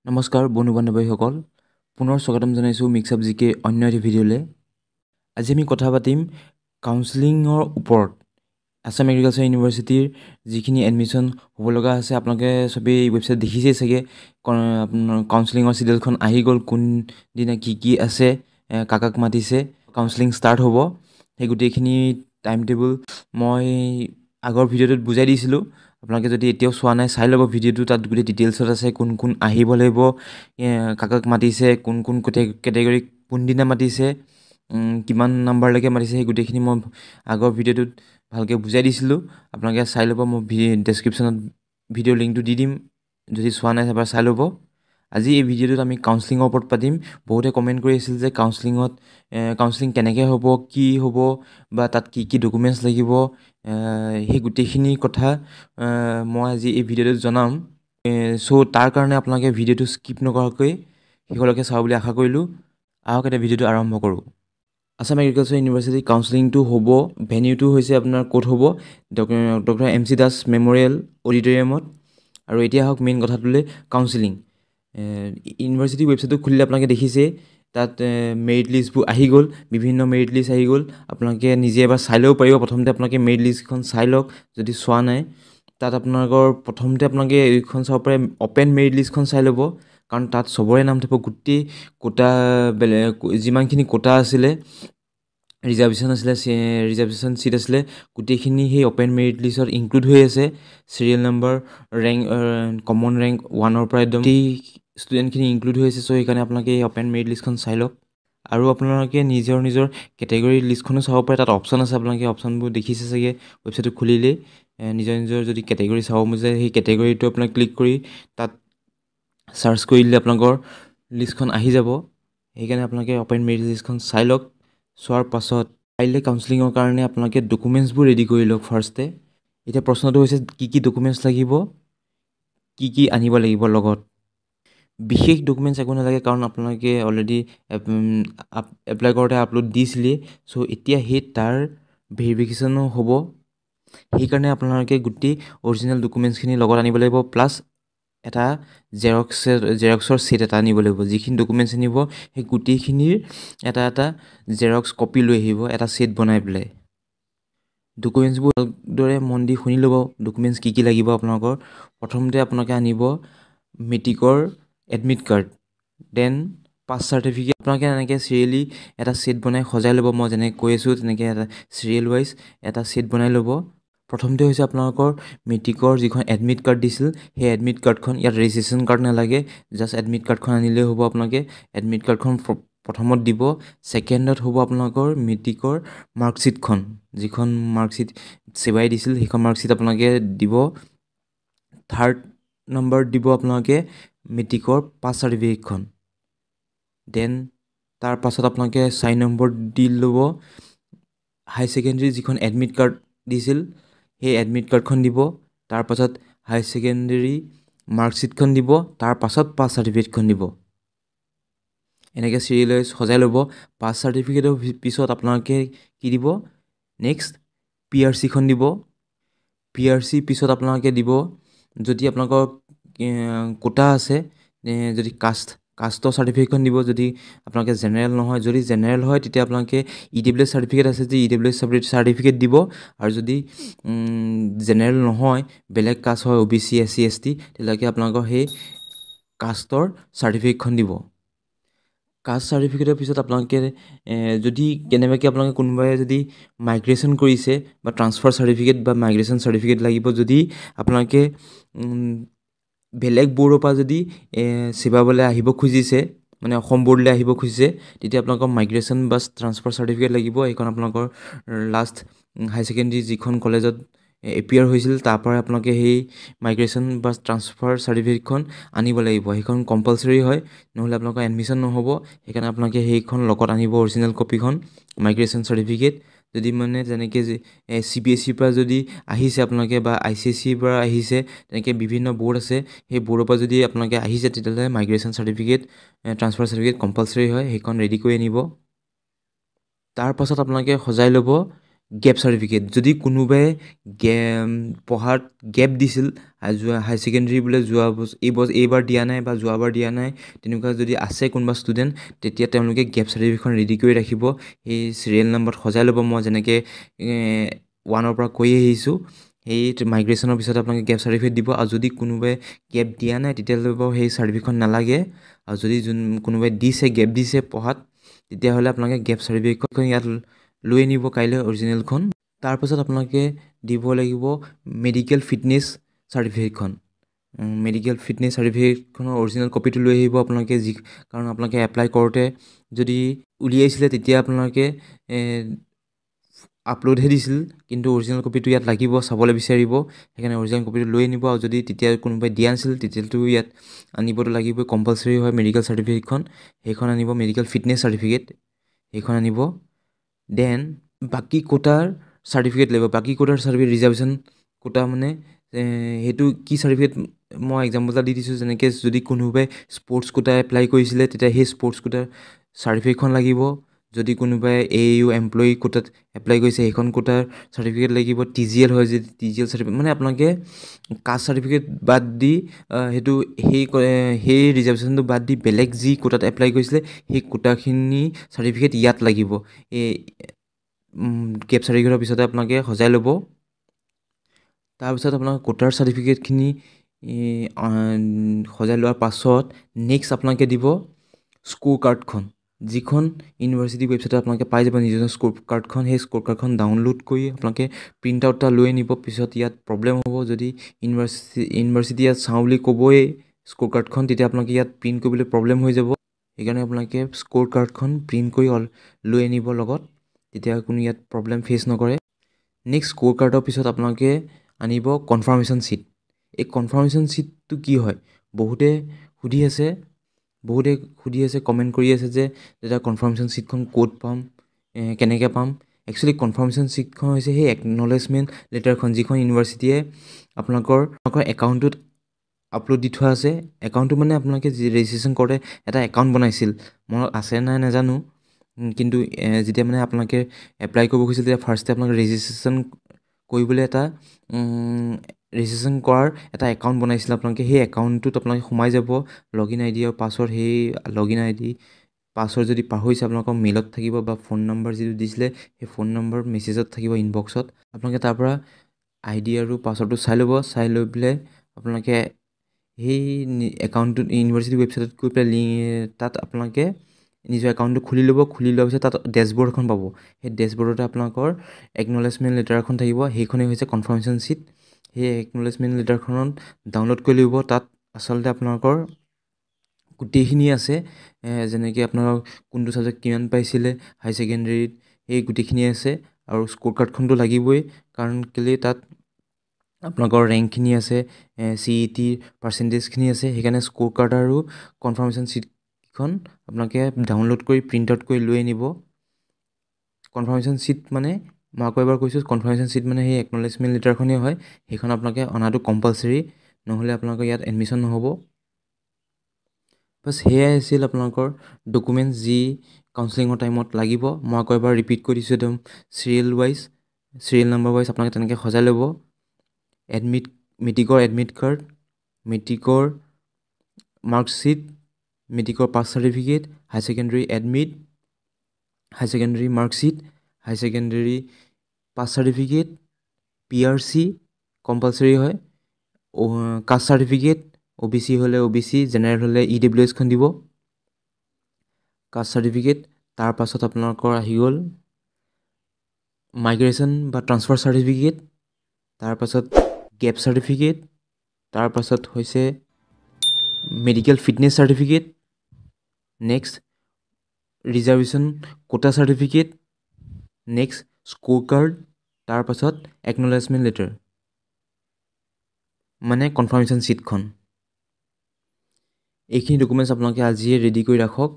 নমস্কাৰ বন্ধু বান্ধৱীসকল, পুনৰ স্বাগতম জনাইছোঁ মিক্স আপ জিকে অন্য এটি ভিডিঅ'লৈ। আজি আমি কথা পাতিম কাউন্সেলিঙৰ ওপৰত। আছাম এগ্ৰিকালচাৰ ইউনিভাৰ্চিটিৰ যিখিনি এডমিশ্যন হ'ব লগা আছে, আপোনালোকে চবেই এই ৱেবছাইট দেখিছেই চাগে। আপোনাৰ কাউন্সেলিঙৰ চিডিউলখন আহি গ'ল, কোনদিনা কি আছে, কাক মাতিছে, কাউন্সেলিং ষ্টাৰ্ট হ'ব, সেই গোটেইখিনি টাইম টেবুল মই আগৰ ভিডিঅ'টোত বুজাই দিছিলোঁ। আপোনালোকে যদি এতিয়াও চোৱা নাই চাই ল'ব ভিডিঅ'টো, তাত গোটেই ডিটেইলছত আছে, কোন আহিব লাগিব, কাক মাতিছে, কোন কেটেগৰীক কোনদিনা মাতিছে, কিমান নাম্বাৰলৈকে মাতিছে, সেই গোটেইখিনি মই আগৰ ভিডিঅ'টোত ভালকৈ বুজাই দিছিলোঁ। আপোনালোকে চাই ল'ব, মই ডেছক্ৰিপশ্যনত ভিডিঅ' লিংকটো দি দিম, যদি চোৱা নাই এবাৰ চাই ল'ব। আজি এই ভিডিঅ'টোত আমি কাউন্সেলিঙৰ ওপৰত পাতিম। বহুতে কমেণ্ট কৰি আছিল যে কাউন্সেলিং কেনেকৈ হ'ব, কি হ'ব, বা তাত কি ডকুমেণ্টছ লাগিব, সেই গোটেইখিনি কথা মই আজি এই ভিডিঅ'টোত জনাম। চ' তাৰ কাৰণে আপোনালোকে ভিডিঅ'টো স্কিপ নকৰাকৈ শেষলৈকে চাওঁ বুলি আশা কৰিলোঁ। আহক এতিয়া ভিডিঅ'টো আৰম্ভ কৰোঁ। আছাম এগ্ৰিকালচাৰ ইউনিভাৰ্চিটি কাউন্সেলিংটো হ'ব, ভেনিউটো হৈছে আপোনাৰ ক'ত হ'ব, ডক্টৰ MC দাস মেম'ৰিয়েল অডিটৰিয়ামত। আৰু এতিয়া আহক মেইন কথাটোলৈ, কাউন্সেলিং। ইউনিভাৰ্চিটি ৱেবছাইটটো খুলিলে আপোনালোকে দেখিছে, তাত মেৰিট লিষ্টবোৰ আহি গ'ল, বিভিন্ন মেৰিট লিষ্ট আহি গ'ল। আপোনালোকে নিজে এবাৰ চাই ল'ব পাৰিব। প্ৰথমতে আপোনালোকে মেৰিট লিষ্টখন চাই লওক যদি চোৱা নাই। তাত আপোনালোকৰ প্ৰথমতে আপোনালোকে এইখন চাব পাৰে, অ'পেন মেৰিট লিষ্টখন চাই ল'ব, কাৰণ তাত চবৰে নাম থাকিব। গোটেই কোটা যিমানখিনি কোটা আছিলে, ৰিজাৰ্ভেশ্যন চিট আছিলে, গোটেইখিনি সেই অ'পেন মেৰিট লিষ্টত ইনক্লুড হৈ আছে। Serial number, rank, common rank 1ৰ পৰা একদম গোটেই ষ্টুডেণ্টখিনি ইনক্লুড হৈ আছে। চ' সেইকাৰণে আপোনালোকে এই অ'পেন মেৰিট লিষ্টখন চাই লওক। আৰু আপোনালোকে নিজৰ কেটেগৰী লিষ্টখনো চাব পাৰে, তাত অপশ্যন আছে। আপোনালোকে অপশ্যনবোৰ দেখিছে চাগে ৱেবছাইটটো খুলিলেই। নিজৰ যদি কেটেগৰী চাব মন যায়, সেই কেটেগৰীটো আপোনাক ক্লিক কৰি তাত চাৰ্চ কৰি দিলে আপোনালোকৰ লিষ্টখন আহি যাব। সেইকাৰণে আপোনালোকে অ'পেন মেৰিট লিষ্টখন চাই লওক। চোৱাৰ পাছত কাইলৈ কাউন্সেলিঙৰ কাৰণে আপোনালোকে ডকুমেণ্টছবোৰ ৰেডি কৰি লওক ফাৰ্ষ্টে। এতিয়া প্ৰশ্নটো হৈছে কি ডকুমেণ্টছ লাগিব, কি আনিব লাগিব লগত। বিশেষ ডকুমেণ্টছ একো নালাগে, কাৰণ আপোনালোকে অলৰেডি এপ্লাই কৰোঁতে আপলোড দিছিলেই। চ' এতিয়া সেই তাৰ ভেৰিফিকেশ্যনো হ'ব। সেইকাৰণে আপোনালোকে গোটেই অৰিজিনেল ডকুমেণ্টছখিনি লগত আনিব লাগিব, প্লাছ এটা জেৰক্সৰ ছেট এটা আনিব লাগিব। যিখিনি ডকুমেণ্টছ আনিব সেই গোটেইখিনিৰ এটা জেৰক্স কপি লৈ আহিব, এটা ছেট বনাই পেলাই। ডকুমেণ্টছবোৰ ভালদৰে মন দি শুনি ল'ব, ডকুমেণ্টছ কি লাগিব আপোনালোকৰ। প্ৰথমতে আপোনালোকে আনিব মেট্ৰিকৰ admit card, then pass certificate. আপোনালোকে এনেকৈ চিৰিয়েলি এটা ছেট বনাই সজাই ল'ব। মই যেনেকৈ কৈ আছোঁ তেনেকৈ এটা চিৰিয়েল ৱাইজ এটা ছেট বনাই ল'ব। প্ৰথমতে হৈছে আপোনালোকৰ মেট্ৰিকৰ যিখন এডমিট কাৰ্ড দিছিল, সেই এডমিট কাৰ্ডখন, ইয়াত ৰেজিষ্ট্ৰেশ্যন কাৰ্ড নালাগে, জাষ্ট এডমিট কাৰ্ডখন আনিলেই হ'ব। আপোনালোকে এডমিট কাৰ্ডখন প্ৰথমত দিব। ছেকেণ্ডত হ'ব আপোনালোকৰ মেট্ৰিকৰ মাৰ্কশ্বিটখন, যিখন মাৰ্কশ্বিট চেবাই দিছিল, সেইখন মাৰ্কশ্বিট আপোনালোকে দিব। থাৰ্ড নম্বৰত দিব আপোনালোকে মেট্ৰিকৰ পাছ চাৰ্টিফিকেটখন। দেন তাৰ পাছত আপোনালোকে 4 নম্বৰত দি ল'ব হাই ছেকেণ্ডেৰী যিখন এডমিট কাৰ্ড দিছিল, সেই এডমিট কাৰ্ডখন দিব। তাৰ পাছত হাই ছেকেণ্ডেৰী মাৰ্কশ্বিটখন দিব। তাৰ পাছত পাছ চাৰ্টিফিকেটখন দিব। এনেকৈ চিৰিয়েলাইজ সজাই ল'ব। পাছ চাৰ্টিফিকেটৰ পিছত আপোনালোকে কি দিব, নেক্সট PRCখন দিব। PRC পিছত আপোনালোকে দিব, যদি আপোনালোকৰ কোটা আছে, যদি কাষ্টৰ চাৰ্টিফিকেটখন দিব। যদি আপোনালোকে জেনেৰেল নহয়, যদি জেনেৰেল হয় তেতিয়া আপোনালোকে EWS চাৰ্টিফিকেট আছে যদি EWS চাৰ্টিফিকেট দিব। আৰু যদি জেনেৰেল নহয়, বেলেগ কাষ্ট হয়, OBC SC ST, তেতিয়ালৈকে আপোনালোকৰ সেই কাষ্টৰ চাৰ্টিফিকেটখন দিব। কাষ্ট চাৰ্টিফিকেটৰ পিছত আপোনালোকে যদি কেনেবাকৈ আপোনালোকে কোনোবাই যদি মাইগ্ৰেশ্যন কৰিছে বা ট্ৰান্সফাৰ চাৰ্টিফিকেট বা মাইগ্ৰেশ্যন চাৰ্টিফিকেট লাগিব, যদি আপোনালোকে বেলেগ বৰ্ডৰ পৰা যদি চেবাবলৈ আহিব খুজিছে, মানে অসম বৰ্ডলৈ আহিব খুজিছে, তেতিয়া আপোনালোকৰ মাইগ্ৰেশ্যন বা ট্ৰান্সফাৰ চাৰ্টিফিকেট লাগিব। সেইখন আপোনালোকৰ লাষ্ট হাই ছেকেণ্ডেৰী যিখন কলেজত এপিয়াৰ হৈছিল, তাৰ পৰাই আপোনালোকে সেই মাইগ্ৰেশ্যন বা ট্ৰান্সফাৰ চাৰ্টিফিকেটখন আনিব লাগিব। সেইখন কম্পালচৰি হয়, নহ'লে আপোনালোকৰ এডমিশ্যন নহ'ব। সেইকাৰণে আপোনালোকে সেইখন লগত আনিব, অৰিজিনেল কপিখন, মাইগ্ৰেশ্যন চাৰ্টিফিকেট। যদি মানে যেনেকৈ CBSEৰ পৰা যদি আহিছে আপোনালোকে, বা ICSEৰ পৰা আহিছে, তেনেকৈ বিভিন্ন বৰ্ড আছে, সেই বৰ্ডৰ পৰা যদি আপোনালোকে আহিছে, তেতিয়াহ'লে migration certificate, transfer certificate compulsory হয়, সেইখন ৰেডি কৰি আনিব। তাৰ পাছত আপোনালোকে সজাই ল'ব গেপ চাৰ্টিফিকেট যদি কোনোবাই পঢ়াত গেপ দিছিল হাই ছেকেণ্ডেৰী বোলে এইবাৰ দিয়া নাই বা যোৱাবাৰ দিয়া নাই তেনেকুৱা যদি আছে কোনোবা ষ্টুডেণ্ট তেতিয়া তেওঁলোকে গেপ চাৰ্টিফিকেটখন ৰেডি কৰি ৰাখিব সেই চিৰিয়েল নাম্বাৰত সজাই ল'ব মই যেনেকৈ 1ৰ পৰা কৈ আহিছোঁ সেই মাইগ্ৰেশ্যনৰ পিছত আপোনালোকে গেপ চাৰ্টিফিকেট দিব আৰু যদি কোনোবাই গেপ দিয়া নাই তেতিয়াহ'লে বাৰু সেই চাৰ্টিফিকেটখন নালাগে আৰু যদি কোনোবাই দিছে গেপ দিছে পঢ়াত তেতিয়াহ'লে আপোনালোকে গেপ চাৰ্টিফিকেটখন ইয়াত লৈ আনিব কাইলৈ অৰিজিনেলখন তাৰপাছত আপোনালোকে দিব লাগিব মেডিকেল ফিটনেছ চাৰ্টিফিকেটখন মেডিকেল ফিটনেছ চাৰ্টিফিকেটখনৰ অৰিজিনেল কপিটো লৈ আহিব আপোনালোকে কাৰণ আপোনালোকে এপ্লাই কৰোঁতে যদি উলিয়াইছিলে তেতিয়া আপোনালোকে আপলোডহে দিছিল কিন্তু অৰিজিনেল কপিটো ইয়াত লাগিব চাবলৈ বিচাৰিব সেইকাৰণে অৰিজিনেল কপিটো লৈ আনিব আৰু যদি তেতিয়া কোনোবাই দিয়া নাছিল তেতিয়াতো ইয়াত আনিবতো লাগিবই কম্পালচৰি হয় মেডিকেল চাৰ্টিফিকেটখন সেইখন আনিব মেডিকেল ফিটনেছ চাৰ্টিফিকেট সেইখন আনিব দেন বাকী কোটাৰ চাৰ্টিফিকেট লাগিব বাকী কোটাৰ চাৰ্টিফিকেট ৰিজাৰ্ভেশ্যন কোটা মানে সেইটো কি চাৰ্টিফিকেট মই এক্সাম্পল এটা দি দিছোঁ যেনেকৈ যদি কোনোবাই স্পৰ্টছ কোটা এপ্লাই কৰিছিলে তেতিয়া সেই স্পৰ্টছ কোটাৰ চাৰ্টিফিকেটখন লাগিব যদি কোনোবাই AAU এমপ্লয়ী কোটাত এপ্লাই কৰিছে সেইখন কোটাৰ চাৰ্টিফিকেট লাগিব TGL হয় যদি TGL চাৰ্টিফিকেট মানে আপোনালোকে কাষ্ট চাৰ্টিফিকেট বাদ দি সেইটো সেই ৰিজাৰ্ভেশ্যনটো বাদ দি বেলেগ যি কোটাত এপ্লাই কৰিছিলে সেই কোটাখিনি চাৰ্টিফিকেট ইয়াত লাগিব এই গেপ চাৰ্টিফিকেটৰ পিছতে আপোনালোকে সজাই ল'ব তাৰপিছত আপোনালোকে কোটাৰ চাৰ্টিফিকেটখিনি সজাই লোৱাৰ পাছত নেক্সট আপোনালোকে দিব স্ক'ৰ কাৰ্ডখন যিখন ইউনিভাৰ্চিটি ৱেবছাইটত আপোনালোকে পাই যাব নিজৰ স্ক'ৰ কাৰ্ডখন সেই স্ক'ৰ কাৰ্ডখন ডাউনলোড কৰি আপোনালোকে প্ৰিণ্ট আউট এটা লৈ আনিব পিছত ইয়াত প্ৰব্লেম হ'ব যদি ইউনিভাৰ্চিটি ইয়াত চাওঁ বুলি ক'বই স্ক'ৰ কাৰ্ডখন তেতিয়া আপোনালোকে ইয়াত প্ৰিণ্ট কৰিবলৈ প্ৰব্লেম হৈ যাব সেইকাৰণে আপোনালোকে স্ক'ৰ কাৰ্ডখন প্ৰিণ্ট কৰি লৈ আনিব লগত তেতিয়া কোনো ইয়াত প্ৰব্লেম ফেচ নকৰে নেক্সট স্ক'ৰ কাৰ্ডৰ পিছত আপোনালোকে আনিব কনফাৰ্মেশ্যন শ্বীট এই কনফাৰ্মেশ্যন শ্বীটটো কি হয় বহুতে সুধি আছে কমেণ্ট কৰি আছে যে দাদা কনফাৰ্মেশ্যন শ্বীটখন ক'ত পাম কেনেকৈ পাম একচুৱেলি কনফাৰ্মেশ্যন শ্বীটখন হৈছে সেই একনলেজমেণ্ট লেটাৰখন যিখন ইউনিভাৰ্চিটিয়ে আপোনালোকৰ একাউণ্টটোত আপলোড দি থোৱা আছে একাউণ্টটো মানে আপোনালোকে ৰেজিষ্ট্ৰেশ্যন কৰোঁতে এটা একাউণ্ট বনাইছিল মনত আছে নাই নাজানো কিন্তু যেতিয়া মানে আপোনালোকে এপ্লাই কৰিব গৈছিল তেতিয়া ফাৰ্ষ্টে আপোনালোকে ৰেজিষ্ট্ৰেশ্যন কৰিবলৈ ৰেজিষ্ট্ৰেশ্যন কৰাৰ এটা একাউণ্ট বনাইছিল আপোনালোকে সেই একাউণ্টটোত আপোনালোকে সোমাই যাব লগইন আই ডি আৰু পাছৱৰ্ড সেই লগইন আই ডি পাছৱৰ্ড যদি পাহৰিছে আপোনালোকৰ মেইলত থাকিব বা ফোন নম্বৰ যিটো দিছিলে সেই ফোন নম্বৰ মেছেজত থাকিব ইনবক্সত আপোনালোকে তাৰ পৰা আই ডি আৰু পাছৱৰ্ডটো চাই ল'ব চাই লৈ পেলাই আপোনালোকে সেই একাউণ্টটোত ইউনিভাৰ্চিটি ৱেবছাইটত গৈ পেলাই তাত আপোনালোকে নিজৰ একাউণ্টটো খুলি ল'ব খুলি লোৱাৰ পিছত তাত ডেছবৰ্ড এখন পাব সেই ডেছবৰ্ডতে আপোনালোকৰ একনলেজমেণ্ট লেটাৰ এখন থাকিব সেইখনেই হৈছে কনফাৰ্মেশ্যন শ্বীট সেই একনলেজমেণ্ট লেটাৰখনত ডাউনলোড কৰি ল'ব তাত আচলতে আপোনালোকৰ গোটেইখিনি আছে যেনেকৈ আপোনালোক কোনটো ছাবজেক্ট কিমান পাইছিলে হাই ছেকেণ্ডেৰীত সেই গোটেইখিনি আছে আৰু স্ক'ৰ কাৰ্ডখনটো লাগিবই কাৰণ কেলৈ তাত আপোনালোকৰ ৰেংকখিনি আছে CET পাৰ্চেণ্টেজখিনি আছে সেইকাৰণে স্ক'ৰ কাৰ্ড আৰু কনফাৰ্মেশ্যন শ্বীটখন আপোনালোকে ডাউনলোড কৰি প্ৰিণ্ট আউট কৰি লৈ আনিব কনফাৰ্মেশ্যন শ্বীট মানে মই আকৌ এবাৰ কৈছোঁ কনফাৰ্মেশ্যন শ্বীট মানে সেই একনলেজমেণ্ট লেটাৰখনেই হয় সেইখন আপোনালোকে অনাটো কম্পালচৰি নহ'লে আপোনালোকৰ ইয়াত এডমিশ্যন নহ'ব বাছ সেয়াই আছিল আপোনালোকৰ ডকুমেণ্টছ যি কাউন্সেলিঙৰ টাইমত লাগিব মই আকৌ এবাৰ ৰিপিট কৰি দিছোঁ একদম চিৰিয়েল নাম্বাৰ ৱাইজ আপোনালোকে তেনেকৈ সজাই ল'ব মেট্ৰিকৰ এডমিট কাৰ্ড মেট্ৰিকৰ মাৰ্কশ্বিট মেট্ৰিকৰ pass certificate high secondary admit high secondary marksheet high secondary pass certificate PRC compulsory হয় কাষ্ট চাৰ্টিফিকেট OBC হ'লে OBC জেনেৰেল হ'লে EWSখন দিব কাষ্ট চাৰ্টিফিকেট তাৰ পাছত আপোনালোকৰ আহি গ'ল মাইগ্ৰেশ্যন বা ট্ৰান্সফাৰ চাৰ্টিফিকেট তাৰ পাছত গেপ চাৰ্টিফিকেট তাৰ পাছত হৈছে medical fitness certificate next reservation quota certificate next score card তাৰ পাছত একনলেজমেণ্ট লেটাৰ মানে কনফাৰ্মেশ্যন শ্বীটখন এইখিনি ডকুমেণ্টছ আপোনালোকে আজিয়ে ৰেডি কৰি ৰাখক